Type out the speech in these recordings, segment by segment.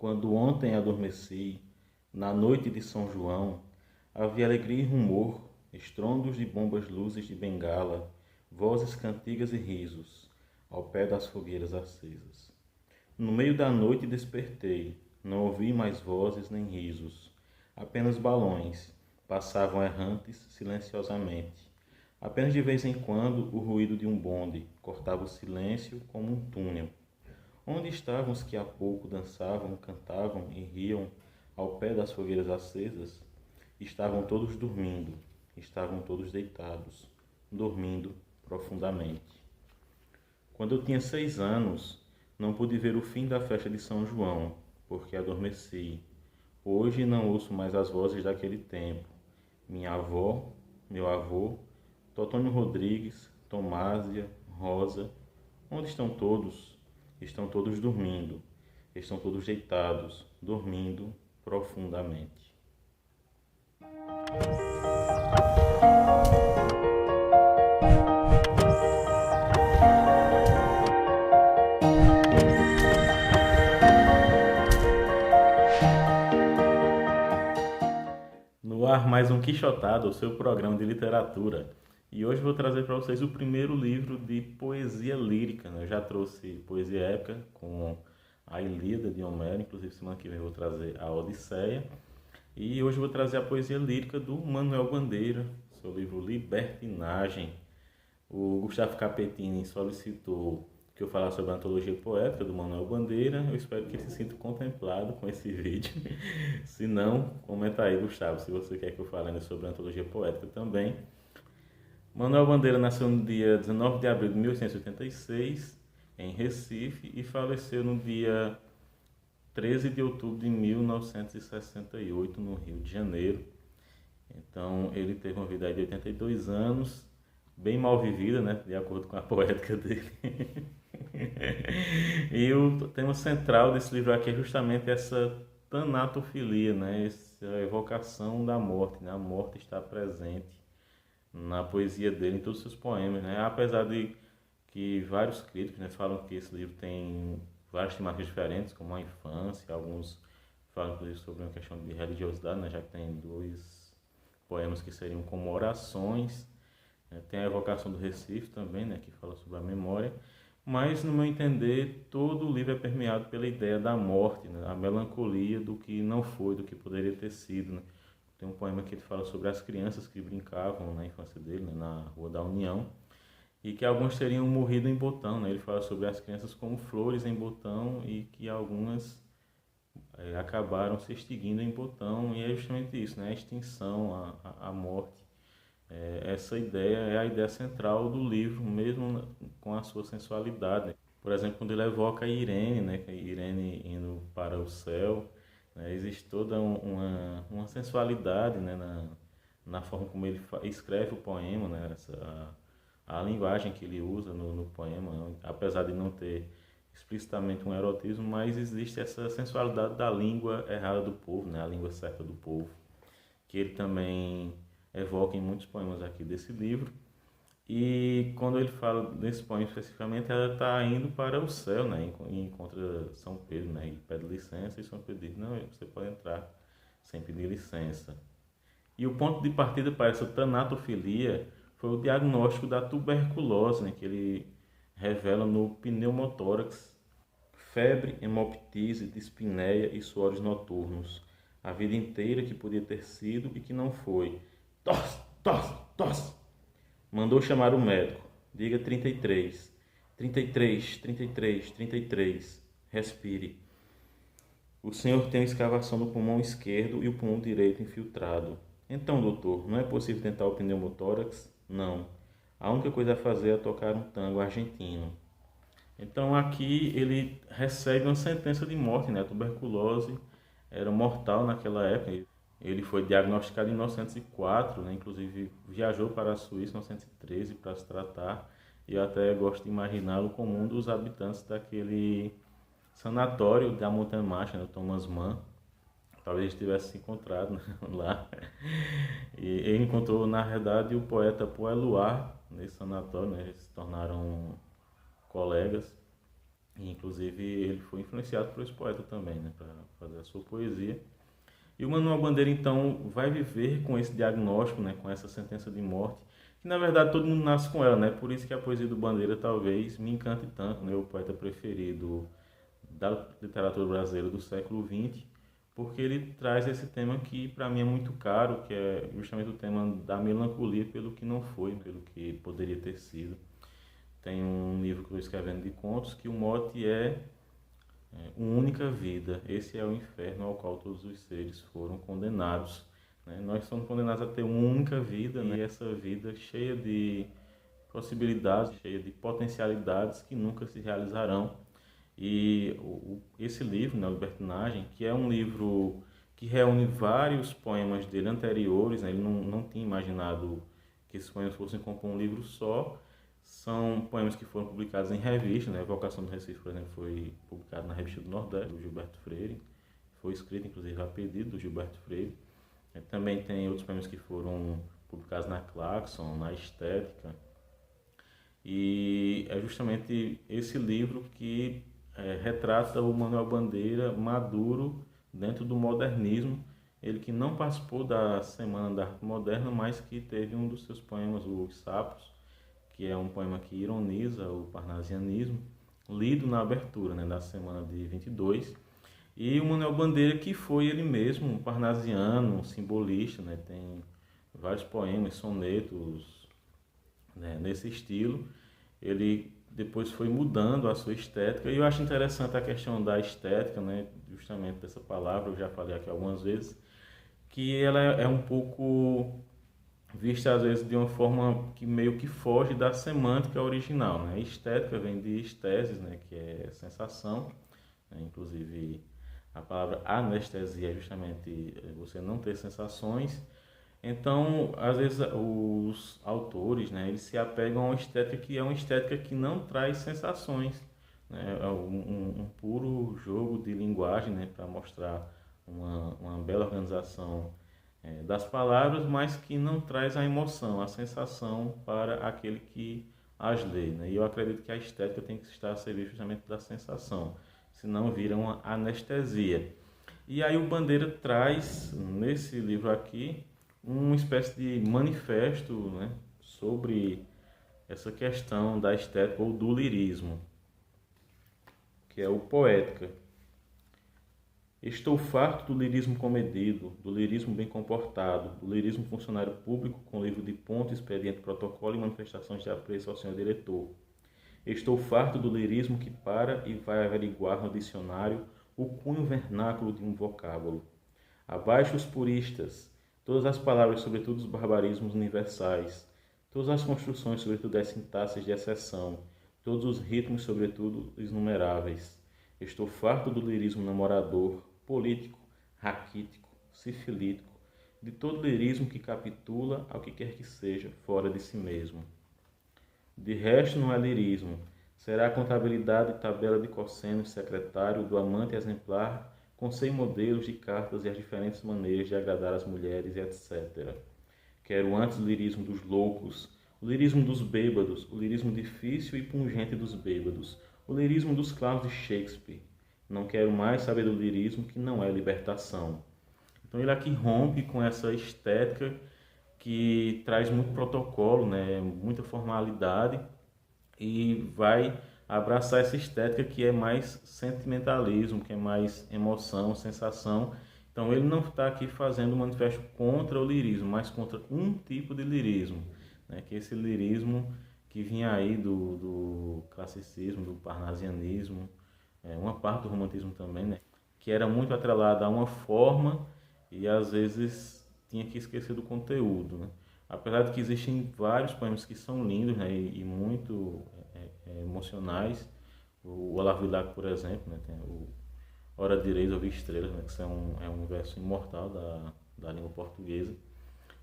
Quando ontem adormeci, na noite de São João, havia alegria e rumor, estrondos de bombas, luzes de bengala, vozes, cantigas e risos, ao pé das fogueiras acesas. No meio da noite despertei, não ouvi mais vozes nem risos, apenas balões, passavam errantes silenciosamente. Apenas de vez em quando o ruído de um bonde cortava o silêncio como um túnel. Onde estavam os que há pouco dançavam, cantavam e riam ao pé das fogueiras acesas? Estavam todos dormindo, estavam todos deitados, dormindo profundamente. Quando eu tinha 6 anos, não pude ver o fim da festa de São João, porque adormeci. Hoje não ouço mais as vozes daquele tempo. Minha avó, meu avô, Totônio Rodrigues, Tomásia, Rosa, onde estão todos? Estão todos dormindo, estão todos deitados, dormindo profundamente. No ar, mais um Quixotado, o seu programa de literatura. E hoje vou trazer para vocês o primeiro livro de poesia lírica, né? Eu já trouxe poesia épica com a Ilíada de Homero, inclusive semana que vem eu vou trazer a Odisseia. E hoje eu vou trazer a poesia lírica do Manuel Bandeira, seu livro Libertinagem. O Gustavo Capetini solicitou que eu falasse sobre a antologia poética do Manuel Bandeira. Eu espero que ele se sinta contemplado com esse vídeo. Se não, comenta aí, Gustavo, se você quer que eu fale sobre a antologia poética também. Manuel Bandeira nasceu no dia 19 de abril de 1886, em Recife, e faleceu no dia 13 de outubro de 1968, no Rio de Janeiro. Então, ele teve uma vida de 82 anos, bem mal vivida, né, de acordo com a poética dele. E o tema central desse livro aqui é justamente essa tanatofilia, né, essa evocação da morte, né, a morte está presente na poesia dele, em todos os seus poemas, né? Apesar de que vários críticos, né, falam que esse livro tem várias temáticas diferentes, como a infância, alguns falam inclusive sobre uma questão de religiosidade, né, já que tem dois poemas que seriam como orações, né? Tem a evocação do Recife também, né, que fala sobre a memória, mas no meu entender todo o livro é permeado pela ideia da morte, né, a melancolia do que não foi, do que poderia ter sido, né? Tem um poema que ele fala sobre as crianças que brincavam na infância dele, né, na Rua da União, e que alguns teriam morrido em Botão, né? Ele fala sobre as crianças como flores em Botão e que algumas acabaram se extinguindo em Botão, e é justamente isso, né? A extinção, a morte. Essa ideia é a ideia central do livro, mesmo com a sua sensualidade. Por exemplo, quando ele evoca a Irene, né? Que é a Irene indo para o céu, né? Existe toda uma sensualidade, né? Na forma como ele escreve o poema, né? A linguagem que ele usa no poema, apesar de não ter explicitamente um erotismo, mas existe essa sensualidade da língua errada do povo, né? A língua certa do povo, que ele também evoca em muitos poemas aqui desse livro. E quando ele fala desse poema especificamente, ela está indo para o céu, né? E encontra São Pedro, né? E pede licença, e São Pedro diz, não, você pode entrar sem pedir licença. E o ponto de partida para essa tanatofilia foi o diagnóstico da tuberculose, né? Que ele revela no pneumotórax, febre, hemoptise, dispneia e suores noturnos. A vida inteira que podia ter sido e que não foi. Tosse, tosse, tosse! Mandou chamar o médico. Diga 33. 33, 33, 33. Respire. O senhor tem uma escavação no pulmão esquerdo e o pulmão direito infiltrado. Então, doutor, não é possível tentar o pneumotórax? Não. A única coisa a fazer é tocar um tango argentino. Então, aqui ele recebe uma sentença de morte, né? A tuberculose era mortal naquela época. Ele foi diagnosticado em 1904, né? Inclusive viajou para a Suíça em 1913 para se tratar. E eu até gosto de imaginá-lo como um dos habitantes daquele sanatório da Montanha Marcha, né? Thomas Mann. Talvez tivesse se encontrado, né? Lá. E ele encontrou, na verdade, o poeta Paul Éluard nesse sanatório, né? Eles se tornaram colegas. E, inclusive, ele foi influenciado por esse poeta também, né? Para fazer a sua poesia. E o Manuel Bandeira, então, vai viver com esse diagnóstico, né, com essa sentença de morte, que na verdade todo mundo nasce com ela, né? Por isso que a poesia do Bandeira talvez me encante tanto, né? O poeta preferido da literatura brasileira do século XX, porque ele traz esse tema que para mim é muito caro, que é justamente o tema da melancolia pelo que não foi, pelo que poderia ter sido. Tem um livro que eu estou escrevendo de contos que o mote é uma única vida. Esse é o inferno ao qual todos os seres foram condenados. Né? Nós somos condenados a ter uma única vida, né? E essa vida cheia de possibilidades, cheia de potencialidades que nunca se realizarão. E esse livro, né, Libertinagem, que é um livro que reúne vários poemas dele anteriores, né? Ele não tinha imaginado que esses poemas fossem compor um livro só. São poemas que foram publicados em revistas, né? A Evocação do Recife, por exemplo, foi publicado na Revista do Nordeste, do Gilberto Freire. Foi escrito, inclusive, a pedido do Gilberto Freire. Também tem outros poemas que foram publicados na Claxon, na Estética. E é justamente esse livro que retrata o Manuel Bandeira maduro dentro do modernismo. Ele que não participou da Semana da Arte Moderna, mas que teve um dos seus poemas, Os Sapos, que é um poema que ironiza o parnasianismo, lido na abertura, né, da semana de 22. E o Manuel Bandeira, que foi ele mesmo um parnasiano, um simbolista, né, tem vários poemas, sonetos, né, nesse estilo. Ele depois foi mudando a sua estética, e eu acho interessante a questão da estética, né, justamente dessa palavra, eu já falei aqui algumas vezes, que ela é um pouco vista às vezes de uma forma que meio que foge da semântica original, né? Estética vem de esteses, né, que é sensação, né? Inclusive a palavra anestesia é justamente você não ter sensações. Então, às vezes os autores, né, eles se apegam a uma estética que é uma estética que não traz sensações, né? É um puro jogo de linguagem, né, para mostrar uma bela organização das palavras, mas que não traz a emoção, a sensação para aquele que as lê, né? E eu acredito que a estética tem que estar a serviço justamente da sensação, senão vira uma anestesia. E aí o Bandeira traz, nesse livro aqui, uma espécie de manifesto, né, sobre essa questão da estética ou do lirismo, que é o Poética. Estou farto do lirismo comedido, do lirismo bem comportado, do lirismo funcionário público com livro de ponto, expediente, protocolo e manifestações de apreço ao senhor diretor. Estou farto do lirismo que para e vai averiguar no dicionário o cunho vernáculo de um vocábulo. Abaixo os puristas, todas as palavras, sobretudo os barbarismos universais, todas as construções, sobretudo as sintaxes de exceção, todos os ritmos, sobretudo os numeráveis. Estou farto do lirismo namorador, político, raquítico, sifilítico, de todo lirismo que capitula ao que quer que seja fora de si mesmo. De resto não é lirismo, será a contabilidade e tabela de cossenos secretário do amante exemplar com 100 modelos de cartas e as diferentes maneiras de agradar as mulheres, etc. Quero antes o lirismo dos loucos, o lirismo dos bêbados, o lirismo difícil e pungente dos bêbados, o lirismo dos clavos de Shakespeare. Não quero mais saber do lirismo que não é libertação. Então ele aqui rompe com essa estética que traz muito protocolo, né, muita formalidade, e vai abraçar essa estética que é mais sentimentalismo, que é mais emoção, sensação. Então ele não está aqui fazendo um manifesto contra o lirismo, mas contra um tipo de lirismo, né, que é esse lirismo que vinha aí do classicismo, do parnasianismo, uma parte do romantismo também, né, que era muito atrelada a uma forma e às vezes tinha que esquecer do conteúdo, né? Apesar de que existem vários poemas que são lindos, né, e muito emocionais. O Olavo Bilac, por exemplo, né, tem o Ora Direis Ouvir Estrelas, né, que é um verso imortal da língua portuguesa.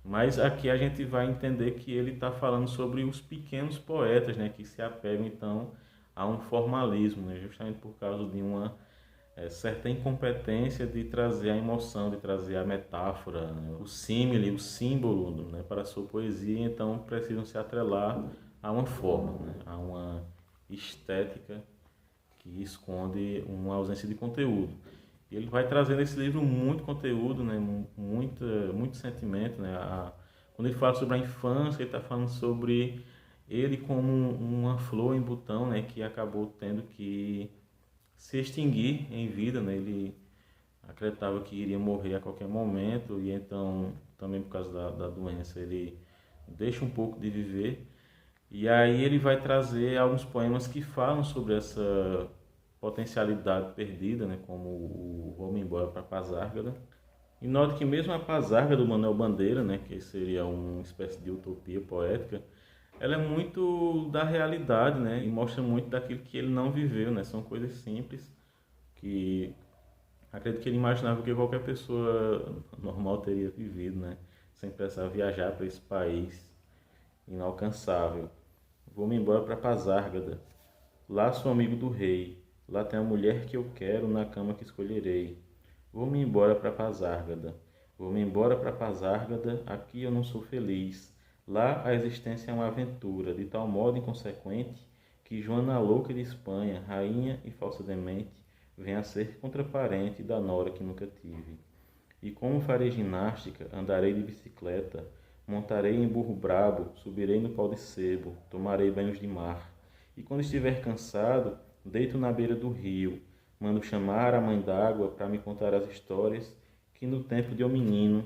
Mas aqui a gente vai entender que ele está falando sobre os pequenos poetas, né, que se apegam então a um formalismo, né, justamente por causa de uma certa incompetência de trazer a emoção, de trazer a metáfora, né, o símile, o símbolo, né, para a sua poesia. Então precisam se atrelar a uma forma, né, a uma estética que esconde uma ausência de conteúdo. E ele vai trazer nesse livro muito conteúdo, né? Muito sentimento, né? Quando ele fala sobre a infância, ele está falando sobre ele como uma flor em botão, né? Que acabou tendo que se extinguir em vida, né? Ele acreditava que iria morrer a qualquer momento e então, também por causa da doença, ele deixa um pouco de viver. E aí ele vai trazer alguns poemas que falam sobre essa potencialidade perdida, né, como o Vou-me embora para Pazárgada. E note que mesmo a Pazárgada do Manuel Bandeira, né, que seria uma espécie de utopia poética, ela é muito da realidade, né, e mostra muito daquilo que ele não viveu, né. São coisas simples que acredito que ele imaginava que qualquer pessoa normal teria vivido, né, sem precisar viajar para esse país inalcançável. Vou-me embora para Pazárgada. Lá sou amigo do rei. Lá tem a mulher que eu quero na cama que escolherei. Vou-me embora para Pazárgada. Vou-me embora para Pazárgada. Aqui eu não sou feliz. Lá a existência é uma aventura, de tal modo inconsequente que Joana louca de Espanha, rainha e falsa demente, vem a ser contraparente da nora que nunca tive. E como farei ginástica, andarei de bicicleta, montarei em burro brabo, subirei no pau de sebo, tomarei banhos de mar. E quando estiver cansado, deito na beira do rio, mando chamar a mãe d'água para me contar as histórias que no tempo de eu menino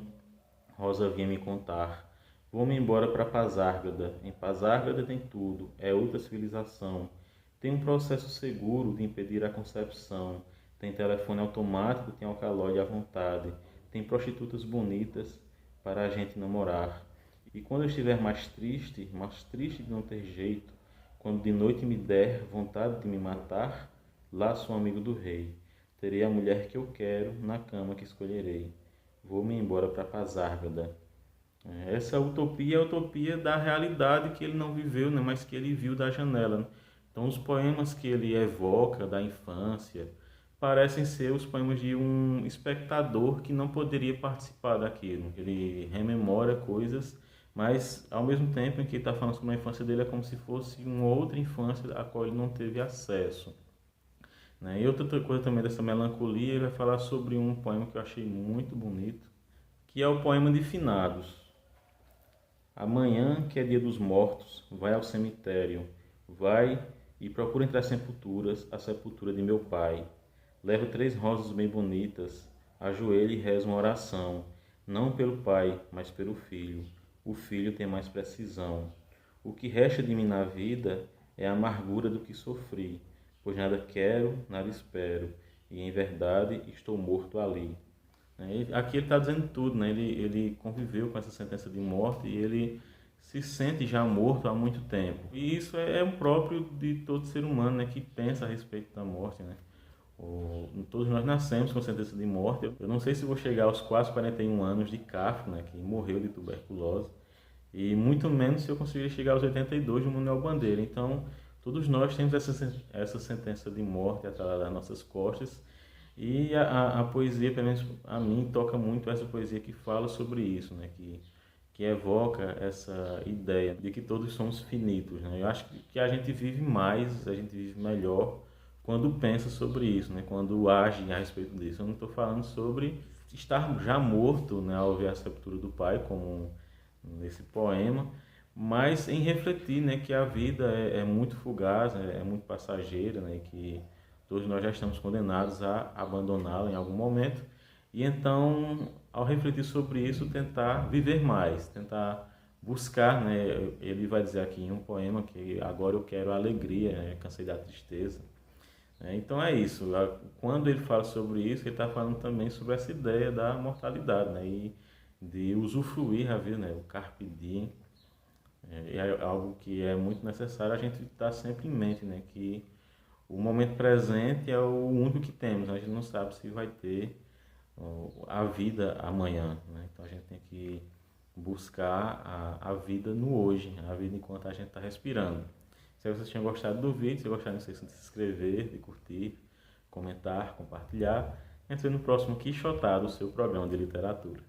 Rosa vinha me contar. Vou-me embora para Pazárgada. Em Pazárgada tem tudo, é outra civilização. Tem um processo seguro de impedir a concepção. Tem telefone automático, tem alcaloide à vontade. Tem prostitutas bonitas para a gente namorar. E quando eu estiver mais triste de não ter jeito, quando de noite me der vontade de me matar, lá sou amigo do rei. Terei a mulher que eu quero na cama que escolherei. Vou-me embora para Pazárgada. Essa utopia é a utopia da realidade que ele não viveu, né, mas que ele viu da janela, né? Então, os poemas que ele evoca da infância parecem ser os poemas de um espectador que não poderia participar daquilo. Ele rememora coisas, mas ao mesmo tempo em que ele está falando sobre a infância dele, é como se fosse uma outra infância a qual ele não teve acesso, né? E outra coisa também dessa melancolia, ele vai falar sobre um poema que eu achei muito bonito, que é o poema de Finados. Amanhã, que é dia dos mortos, vai ao cemitério, vai e procura entre as sepulturas a sepultura de meu pai. Leva 3 rosas bem bonitas, ajoelha e reza uma oração, não pelo pai, mas pelo filho. O filho tem mais precisão. O que resta de mim na vida é a amargura do que sofri, pois nada quero, nada espero, e em verdade estou morto ali. Aqui ele está dizendo tudo, né? Ele conviveu com essa sentença de morte e ele se sente já morto há muito tempo. E isso é um próprio de todo ser humano, né? Que pensa a respeito da morte, né? Todos nós nascemos com sentença de morte. Eu não sei se vou chegar aos quase 41 anos de Kafka, né? Que morreu de tuberculose. E muito menos se eu conseguir chegar aos 82 de Manuel Bandeira. Então, todos nós temos essa sentença de morte atrás das nossas costas. E a poesia, pelo menos a mim, toca muito essa poesia que fala sobre isso, né? Que evoca essa ideia de que todos somos finitos, né? Eu acho que a gente vive mais, a gente vive melhor quando pensa sobre isso, né? Quando age a respeito disso. Eu não estou falando sobre estar já morto, né, ao ver a sepultura do pai, como nesse poema, mas em refletir, né, que a vida é muito fugaz, né, é muito passageira, né, que todos nós já estamos condenados a abandoná-la em algum momento. E então, ao refletir sobre isso, tentar viver mais, tentar buscar, né? Ele vai dizer aqui em um poema que agora eu quero a alegria, né? Cansei da tristeza. Então é isso. Quando ele fala sobre isso, ele está falando também sobre essa ideia da mortalidade, né? E de usufruir a vida, né? O carpe diem. É algo que é muito necessário a gente estar sempre em mente, né? Que o momento presente é o único que temos. A gente não sabe se vai ter a vida amanhã, né? Então a gente tem que buscar a vida no hoje, a vida enquanto a gente está respirando. Se vocês tinham gostado do vídeo, se gostaram, não sei se inscrever, de curtir, comentar, compartilhar. Entre no próximo Quixotado, o seu programa de literatura.